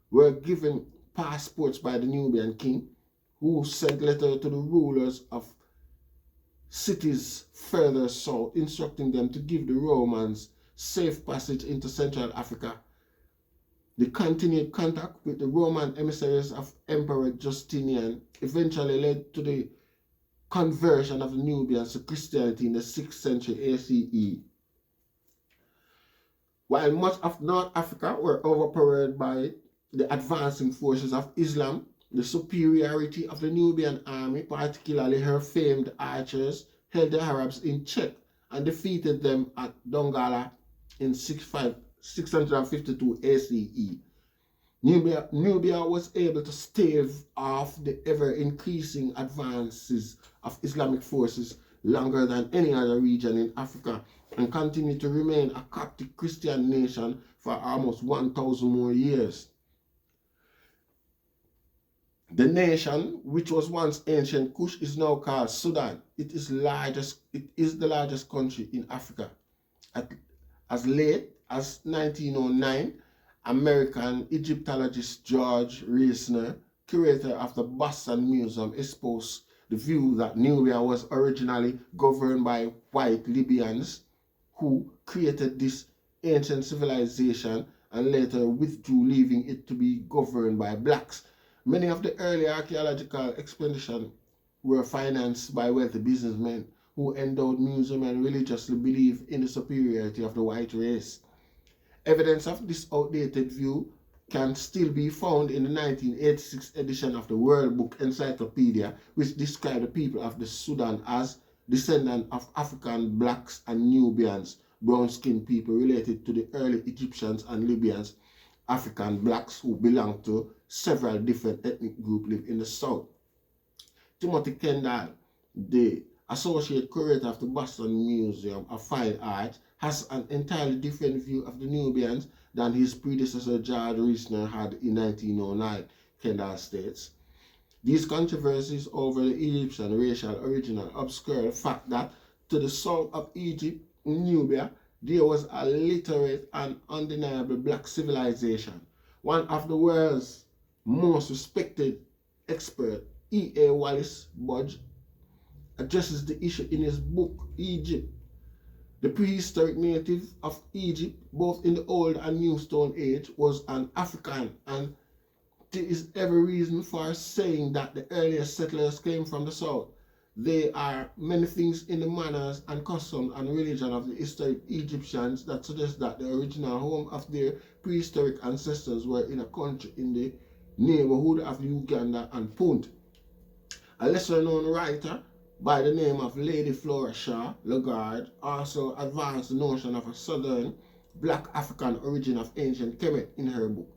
were given passports by the Nubian king, who sent letters to the rulers of cities further south, instructing them to give the Romans safe passage into Central Africa. The continued contact with the Roman emissaries of Emperor Justinian eventually led to the conversion of the Nubians to Christianity in the 6th century ACE. While much of North Africa were overpowered by the advancing forces of Islam, the superiority of the Nubian army, particularly her famed archers, held the Arabs in check and defeated them at Dongola in 652 ACE. Nubia was able to stave off the ever-increasing advances of Islamic forces longer than any other region in Africa and continued to remain a Coptic Christian nation for almost 1,000 more years. The nation, which was once ancient Kush, is now called Sudan. It is the largest country in Africa. As late as 1909, American Egyptologist George Reisner, curator of the Boston Museum, espoused the view that Nubia was originally governed by white Libyans who created this ancient civilization and later withdrew, leaving it to be governed by blacks. Many of the early archaeological expeditions were financed by wealthy businessmen who endowed museums and religiously believed in the superiority of the white race. Evidence of this outdated view can still be found in the 1986 edition of the World Book Encyclopedia, which described the people of the Sudan as descendants of African blacks and Nubians, brown-skinned people related to the early Egyptians and Libyans. African blacks who belong to several different ethnic groups live in the south. Timothy Kendall, the associate curator of the Boston Museum of Fine Arts, has an entirely different view of the Nubians than his predecessor George Reisner had in 1909, Kendall states. These controversies over the Egyptian racial origin obscure the fact that to the south of Egypt, in Nubia, there was a literate and undeniable black civilization. One of the world's most respected experts, E.A. Wallace Budge, addresses the issue in his book, Egypt. The prehistoric native of Egypt, both in the Old and New Stone Age, was an African, and there is every reason for saying that the earliest settlers came from the south. There are many things in the manners and customs and religion of the historic Egyptians that suggest that the original home of their prehistoric ancestors were in a country in the neighborhood of Uganda and Punt. A lesser-known writer by the name of Lady Flora Shaw Lagarde also advanced the notion of a southern black African origin of ancient Kemet in her book,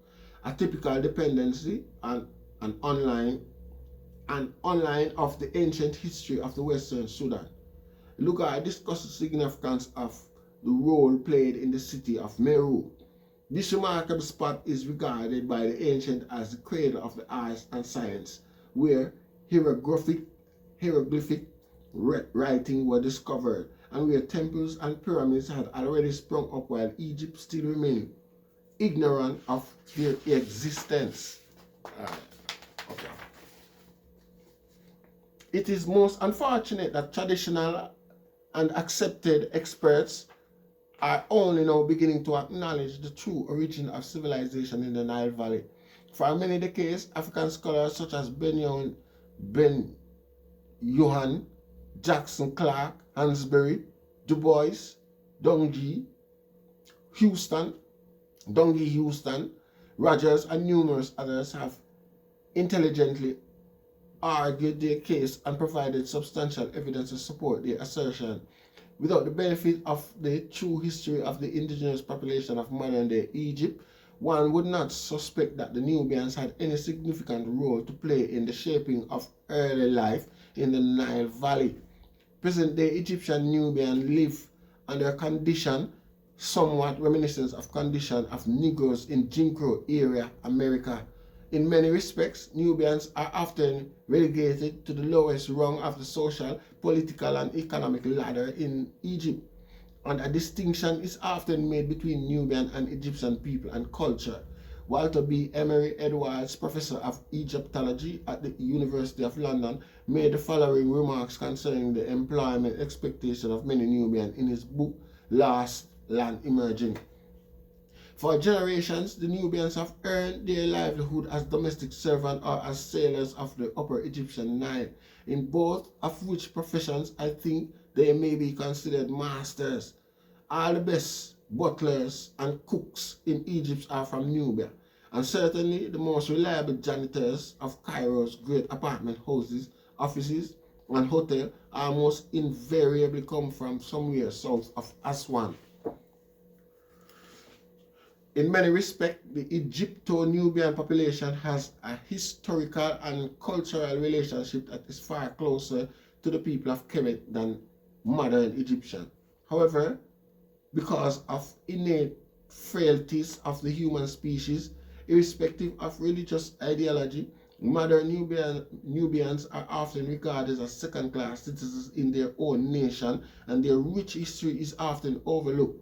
A Typical Dependency and online of the ancient history of the Western Sudan. Lagarde discusses the significance of the role played in the city of Meroe. This remarkable spot is regarded by the ancients as the cradle of the arts and science, where hieroglyphic writing were discovered, and where temples and pyramids had already sprung up while Egypt still remained ignorant of their existence. Alright, okay. It is most unfortunate that traditional and accepted experts are only now beginning to acknowledge the true origin of civilization in the Nile Valley. For many decades, African scholars such as Ben Johan, Jackson Clark, Hansberry, Du Bois, Dungy Houston, Rogers, and numerous others have intelligently argued their case and provided substantial evidence to support their assertion. Without the benefit of the true history of the indigenous population of modern-day Egypt, one would not suspect that the Nubians had any significant role to play in the shaping of early life in the Nile Valley. Present-day Egyptian Nubians live under a condition somewhat reminiscent of condition of Negroes in Jim Crow era America. In many respects, Nubians are often relegated to the lowest rung of the social, political, and economic ladder in Egypt, and a distinction is often made between Nubian and Egyptian people and culture. Walter B. Emery Edwards, professor of Egyptology at the University of London, made the following remarks concerning the employment expectation of many Nubians in his book, Last Land Emerging. For generations, the Nubians have earned their livelihood as domestic servants or as sailors of the upper Egyptian Nile, in both of which professions I think they may be considered masters. All the best butlers and cooks in Egypt are from Nubia, and certainly the most reliable janitors of Cairo's great apartment houses, offices, and hotels almost invariably come from somewhere south of Aswan. In many respects, the Egypto-Nubian population has a historical and cultural relationship that is far closer to the people of Kemet than modern Egyptian. However, because of innate frailties of the human species, irrespective of religious ideology, modern Nubians are often regarded as second-class citizens in their own nation, and their rich history is often overlooked.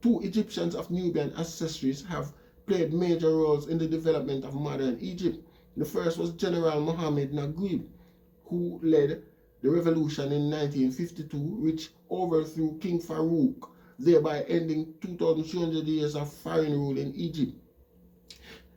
Two Egyptians of Nubian ancestries have played major roles in the development of modern Egypt. The first was General Mohammed Naguib, who led the revolution in 1952, which overthrew King Farouk, thereby ending 2,200 years of foreign rule in Egypt.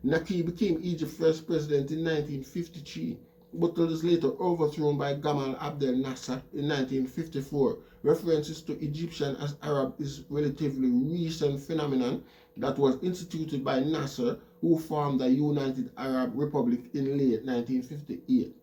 Naguib became Egypt's first president in 1953, but was later overthrown by Gamal Abdel Nasser in 1954. References to Egyptian as Arab is a relatively recent phenomenon that was instituted by Nasser, who formed the United Arab Republic in late 1958.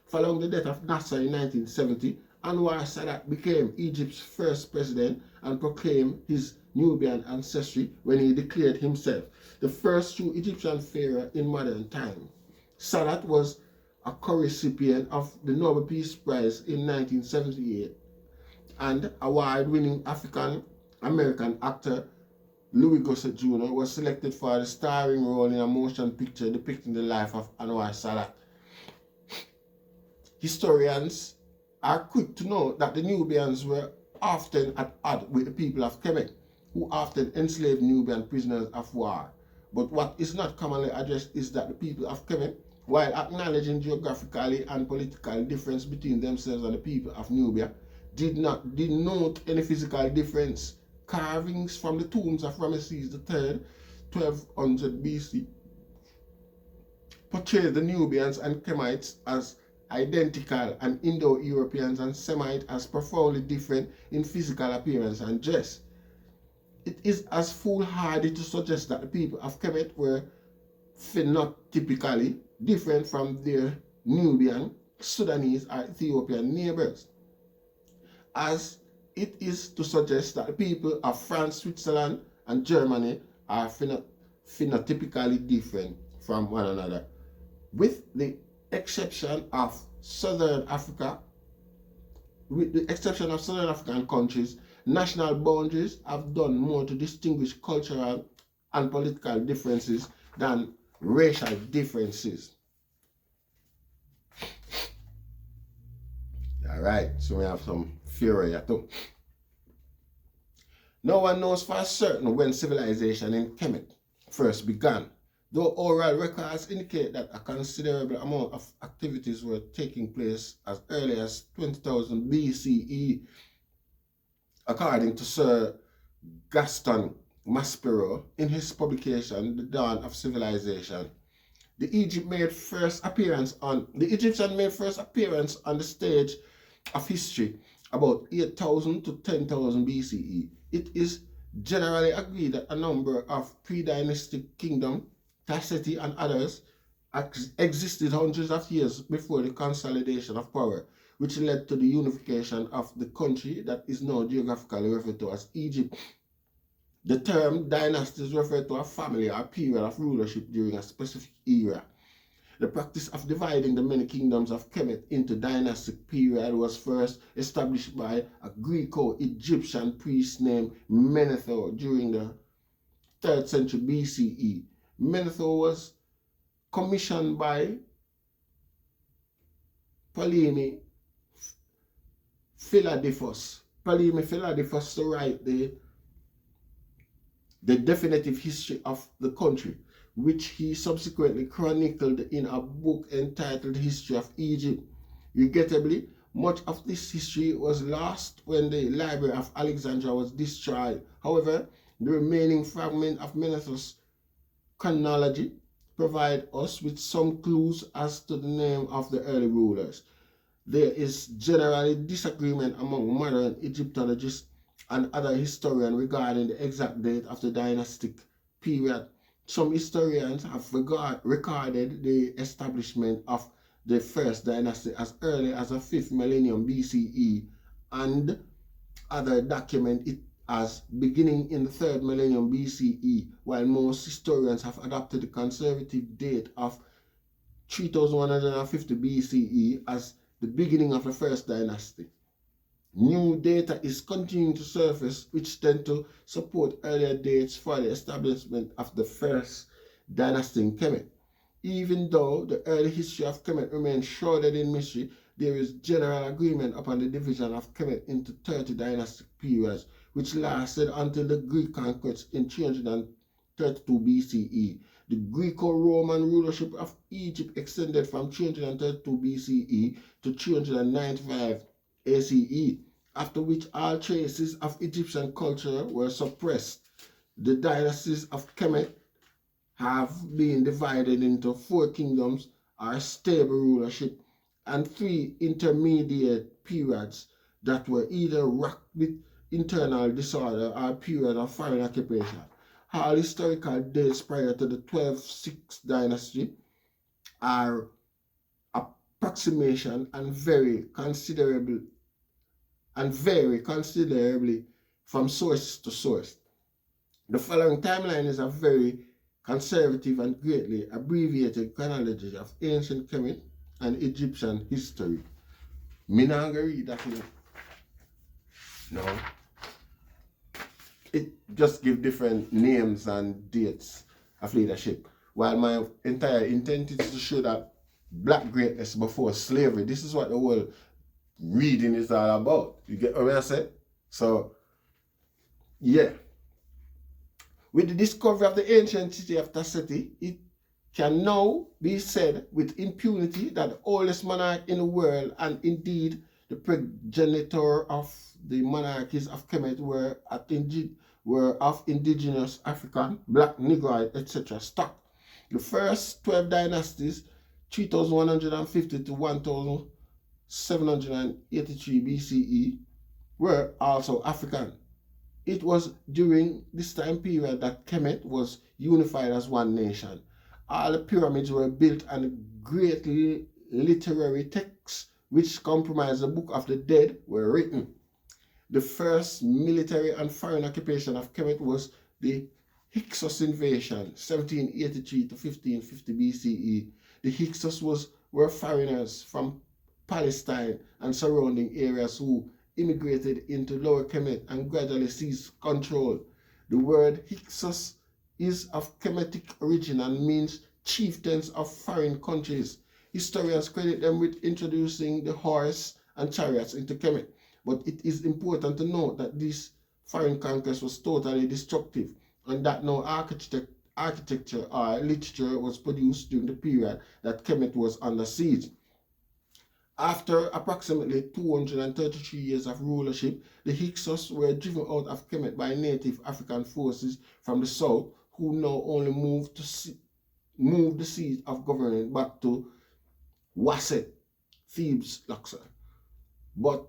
Following the death of Nasser in 1970, Anwar Sadat became Egypt's first president and proclaimed his Nubian ancestry when he declared himself the first true Egyptian pharaoh in modern time. Sadat was a co-recipient of the Nobel Peace Prize in 1978, and award-winning African-American actor Louis Gossett Jr. was selected for the starring role in a motion picture depicting the life of Anwar Sadat. Historians are quick to note that the Nubians were often at odds with the people of Kemet, who often enslaved Nubian prisoners of war. But what is not commonly addressed is that the people of Kemet, while acknowledging geographically and political difference between themselves and the people of Nubia, did not denote any physical difference. Carvings from the tombs of Ramesses III, 1200 BC, portrayed the Nubians and Kemites as identical, and Indo-Europeans and Semites as profoundly different in physical appearance and dress. It is as foolhardy to suggest that the people of Kemet were phenotypically different from their Nubian, Sudanese, or Ethiopian neighbors, as it is to suggest that the people of France, Switzerland, and Germany are phenotypically different from one another. With the exception of Southern Africa, with the exception of Southern African countries, national boundaries have done more to distinguish cultural and political differences than racial differences. Alright, so we have some theory here too. No one knows for certain when civilization in Kemet first began. though oral records indicate that a considerable amount of activities were taking place as early as 20,000 BCE, according to Sir Gaston Maspero in his publication, The Dawn of Civilization. The Egyptian made first appearance on the stage of history about 8,000 to 10,000 BCE. It is generally agreed that a number of pre-dynastic kingdoms, Taceti and others, existed hundreds of years before the consolidation of power, which led to the unification of the country that is now geographically referred to as Egypt. The term dynasties refer to a family or period of rulership during a specific era. The practice of dividing the many kingdoms of Kemet into dynastic period was first established by a Greco-Egyptian priest named Menetho during the 3rd century BCE. Menetho was commissioned by Ptolemy Philadelphus to write the definitive history of the country, which he subsequently chronicled in a book entitled History of Egypt. Regrettably, much of this history was lost when the Library of Alexandria was destroyed. However, the remaining fragment of Menetho's chronology provide us with some clues as to the name of the early rulers. There is generally disagreement among modern Egyptologists and other historians regarding the exact date of the dynastic period. Some historians have recorded the establishment of the first dynasty as early as the 5th millennium BCE, and others document it as beginning in the 3rd millennium BCE, while most historians have adopted the conservative date of 3150 BCE as the beginning of the first dynasty. New data is continuing to surface which tend to support earlier dates for the establishment of the first dynasty in Kemet. Even though the early history of Kemet remains shrouded in mystery, there is general agreement upon the division of Kemet into 30 dynastic periods, which lasted until the Greek conquest in 332 BCE. The Greco-Roman rulership of Egypt extended from 332 BCE to 395 ACE, after which all traces of Egyptian culture were suppressed. The dynasties of Kemet have been divided into 4 kingdoms or stable rulership and 3 intermediate periods that were either rocked with internal disorder or a period of foreign occupation. All historical dates prior to the 12th dynasty are approximation and vary considerably from source to source. The following timeline is a very conservative and greatly abbreviated chronology of ancient Kemet and Egyptian history. Me not gonna read that here. No. It just gives different names and dates of leadership. While my entire intent is to show that black greatness before slavery. This is what the whole reading is all about. You get what I say? So, yeah. With the discovery of the ancient city of Taceti, it can now be said with impunity that the oldest monarch in the world, and indeed the progenitor of the monarchies of Kemet, were of indigenous African, black, Negroid, etc. stock. The first 12 dynasties, 3150 to 1783 BCE, were also African. It was during this time period that Kemet was unified as one nation. All the pyramids were built and great literary texts, which comprise the Book of the Dead, were written. The first military and foreign occupation of Kemet was the Hyksos invasion, 1783 to 1550 BCE. The Hyksos were foreigners from Palestine and surrounding areas who immigrated into Lower Kemet and gradually seized control. The word Hyksos is of Kemetic origin and means chieftains of foreign countries. Historians credit them with introducing the horse and chariots into Kemet, but it is important to note that this foreign conquest was totally destructive and that no architecture or literature was produced during the period that Kemet was under siege. After approximately 233 years of rulership, the Hyksos were driven out of Kemet by native African forces from the south, who now only moved the seat of government back to Waset, Thebes, Luxor, but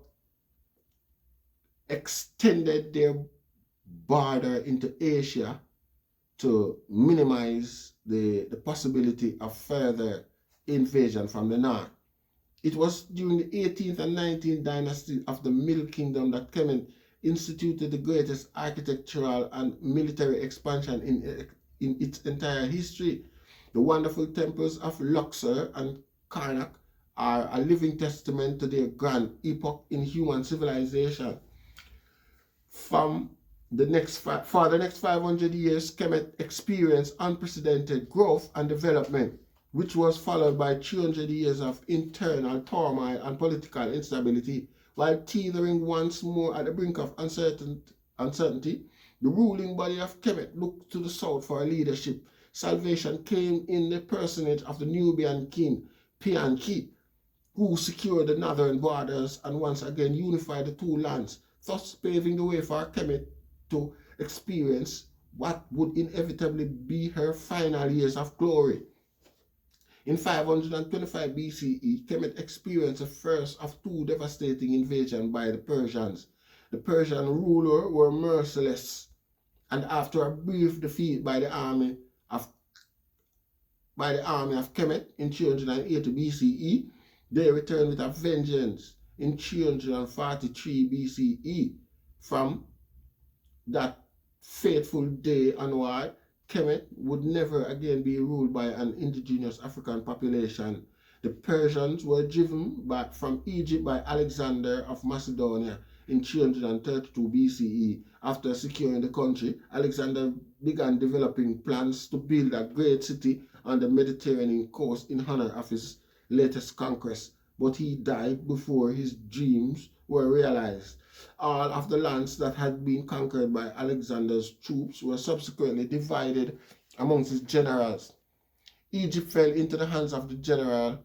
extended their border into Asia to minimize the possibility of further invasion from the north. It was during the 18th and 19th dynasty of the Middle Kingdom that Kemet instituted the greatest architectural and military expansion in its entire history. The wonderful temples of Luxor and Karnak are a living testament to their grand epoch in human civilization. For the next 500 years, Kemet experienced unprecedented growth and development, which was followed by 300 years of internal turmoil and political instability. While teetering once more at the brink of uncertainty, the ruling body of Kemet looked to the south for leadership. Salvation came in the personage of the Nubian king, Pianki, who secured the northern borders and once again unified the two lands, thus paving the way for Kemet to experience what would inevitably be her final years of glory. In 525 BCE, Kemet experienced the first of two devastating invasions by the Persians. The Persian ruler were merciless, and after a brief defeat by the army of Kemet in 380 BCE, they returned with a vengeance in 343 BCE. From that fateful day onward, Kemet would never again be ruled by an indigenous African population. The Persians were driven back from Egypt by Alexander of Macedonia in 332 BCE. After securing the country, Alexander began developing plans to build a great city on the Mediterranean coast in honor of his latest conquest, but he died before his dreams were realized. All of the lands that had been conquered by Alexander's troops were subsequently divided amongst his generals. Egypt fell into the hands of the general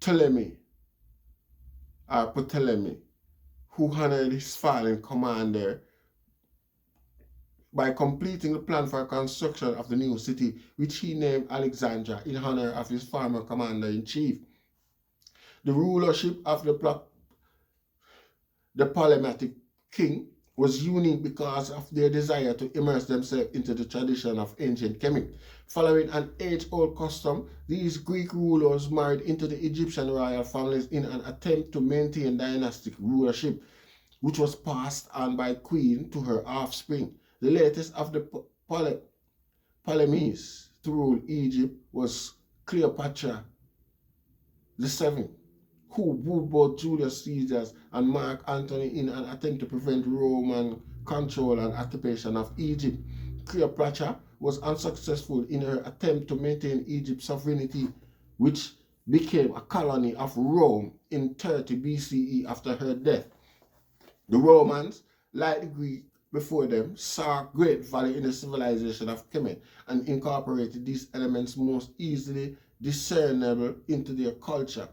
Ptolemy, who honored his fallen commander by completing the plan for construction of the new city, which he named Alexandria in honor of his former commander-in-chief. The rulership of the Ptolemaic king was unique because of their desire to immerse themselves into the tradition of ancient Kemet. Following an age-old custom, these Greek rulers married into the Egyptian royal families in an attempt to maintain dynastic rulership, which was passed on by queen to her offspring. The latest of the Ptolemies to rule Egypt was Cleopatra VII, who wooed both Julius Caesar and Mark Antony in an attempt to prevent Roman control and occupation of Egypt. Cleopatra was unsuccessful in her attempt to maintain Egypt's sovereignty, which became a colony of Rome in 30 BCE after her death. The Romans, like the Greeks before them, saw great value in the civilization of Kemet and incorporated these elements most easily discernible into their culture.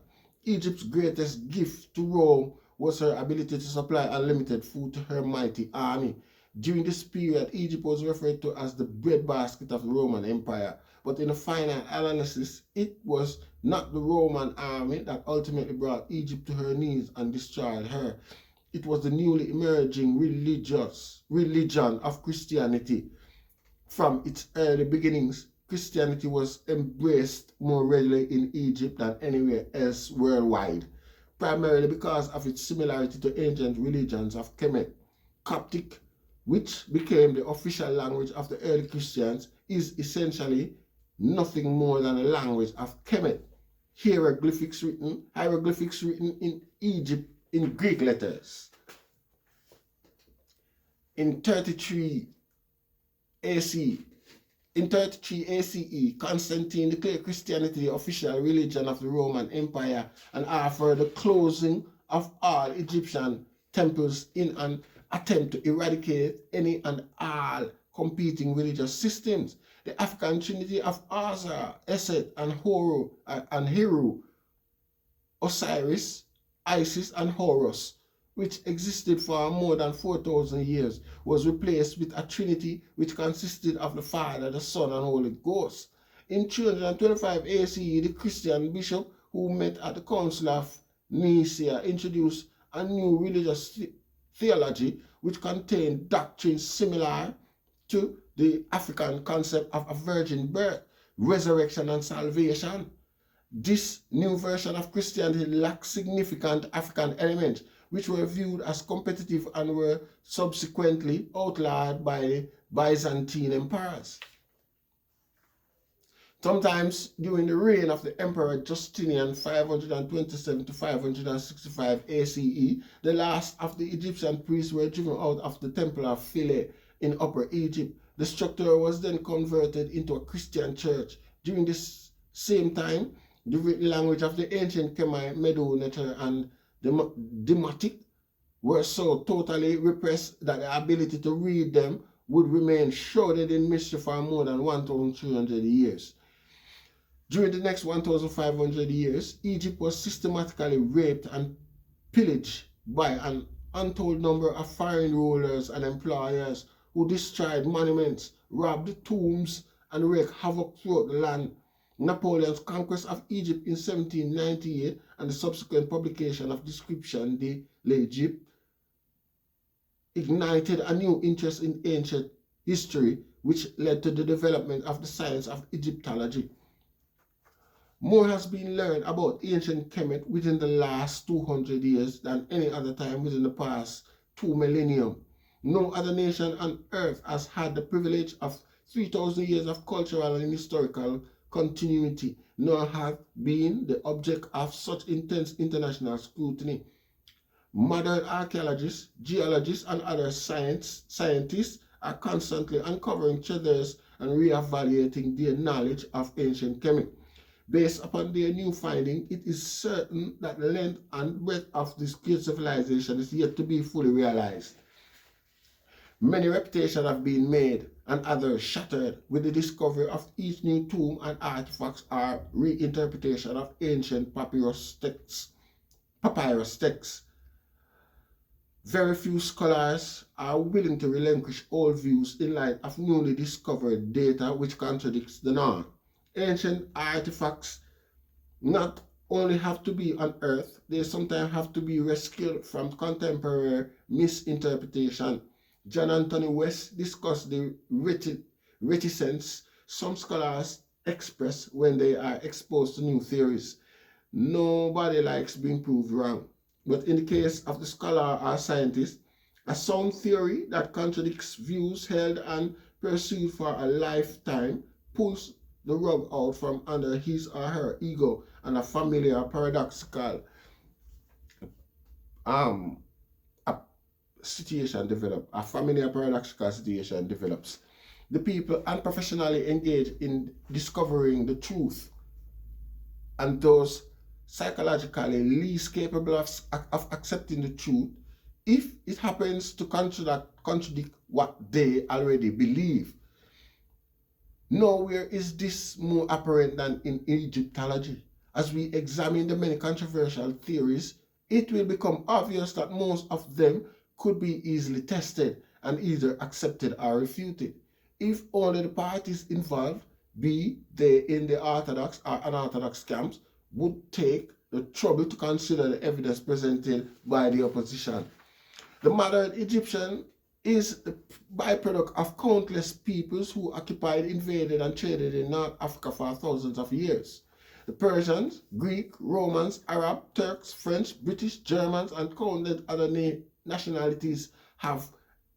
Egypt's greatest gift to Rome was her ability to supply unlimited food to her mighty army. During this period, Egypt was referred to as the breadbasket of the Roman Empire, but in the final analysis, it was not the Roman army that ultimately brought Egypt to her knees and destroyed her. It was the newly emerging religion of Christianity. From its early beginnings, Christianity was embraced more readily in Egypt than anywhere else worldwide, primarily because of its similarity to ancient religions of Kemet. Coptic, which became the official language of the early Christians, is essentially nothing more than a language of Kemet. Hieroglyphics written in Egypt in Greek letters. In 33 ACE, Constantine declared Christianity the official religion of the Roman Empire and offered the closing of all Egyptian temples in an attempt to eradicate any and all competing religious systems. The African trinity of Azar, Eset, and Heru, Osiris, Isis, and Horus, which existed for more than 4,000 years, was replaced with a trinity which consisted of the Father, the Son, and Holy Ghost. In 325 ACE, the Christian bishop who met at the Council of Nicaea introduced a new religious theology which contained doctrines similar to the African concept of a virgin birth, resurrection, and salvation. This new version of Christianity lacked significant African elements, which were viewed as competitive and were subsequently outlawed by Byzantine emperors. Sometimes during the reign of the Emperor Justinian 527 to 565 ACE, the last of the Egyptian priests were driven out of the Temple of Philae in Upper Egypt. The structure was then converted into a Christian church. During this same time, the written language of the ancient Khmer, Medo-Neter, and Demotic were so totally repressed that the ability to read them would remain shrouded in mystery for more than 1,300 years. During the next 1,500 years, Egypt was systematically raped and pillaged by an untold number of foreign rulers and employers who destroyed monuments, robbed tombs, and wreaked havoc throughout the land. Napoleon's conquest of Egypt in 1798 and the subsequent publication of Description de l'Egypte ignited a new interest in ancient history, which led to the development of the science of Egyptology. More has been learned about ancient Kemet within the last 200 years than any other time within the past 2 millennia. No other nation on earth has had the privilege of 3,000 years of cultural and historical continuity, nor have been the object of such intense international scrutiny. Modern archaeologists, geologists, and other scientists are constantly uncovering treasures and reevaluating their knowledge of ancient Kemet. Based upon their new finding, it is certain that the length and breadth of this great civilization is yet to be fully realized. Many reputations have been made and others shattered with the discovery of each new tomb and artifacts or reinterpretation of ancient papyrus texts. Very few scholars are willing to relinquish old views in light of newly discovered data which contradicts the norm. Ancient artifacts not only have to be unearthed, they sometimes have to be rescued from contemporary misinterpretation. John Anthony West discussed the reticence some scholars express when they are exposed to new theories. Nobody likes being proved wrong, but in the case of the scholar or scientist, a sound theory that contradicts views held and pursued for a lifetime pulls the rug out from under his or her ego, and a familiar paradoxical situation develops. The people unprofessionally engage in discovering the truth, and those psychologically least capable of accepting the truth, if it happens to contradict what they already believe. Nowhere is this more apparent than in Egyptology. As we examine the many controversial theories, it will become obvious that most of them could be easily tested and either accepted or refuted, if only the parties involved, be they in the Orthodox or unorthodox camps, would take the trouble to consider the evidence presented by the opposition. The modern Egyptian is the byproduct of countless peoples who occupied, invaded, and traded in North Africa for thousands of years. The Persians, Greek, Romans, Arab, Turks, French, British, Germans, and countless other nationalities have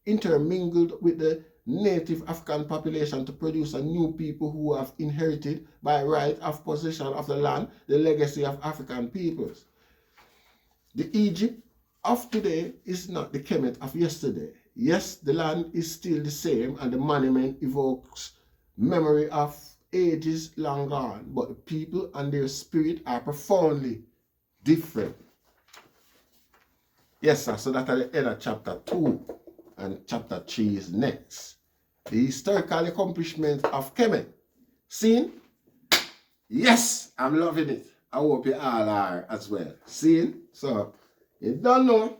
intermingled with the native African population to produce a new people who have inherited by right of possession of the land the legacy of African peoples. The Egypt of today is not the Kemet of yesterday. Yes, the land is still the same and the monument evokes memory of ages long gone, but the people and their spirit are profoundly different. Yes, sir, so that's at the end of chapter 2. and chapter 3 is next. The historical accomplishment of Kemet. Seen? Yes, I'm loving it. I hope you all are as well. Seen? So, you don't know.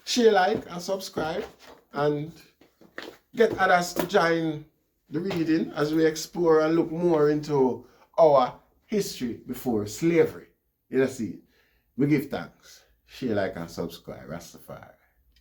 Share, like, and subscribe. And get others to join the reading as we explore and look more into our history before slavery. You know, see, we give thanks. Share, like, and subscribe. Rastafari.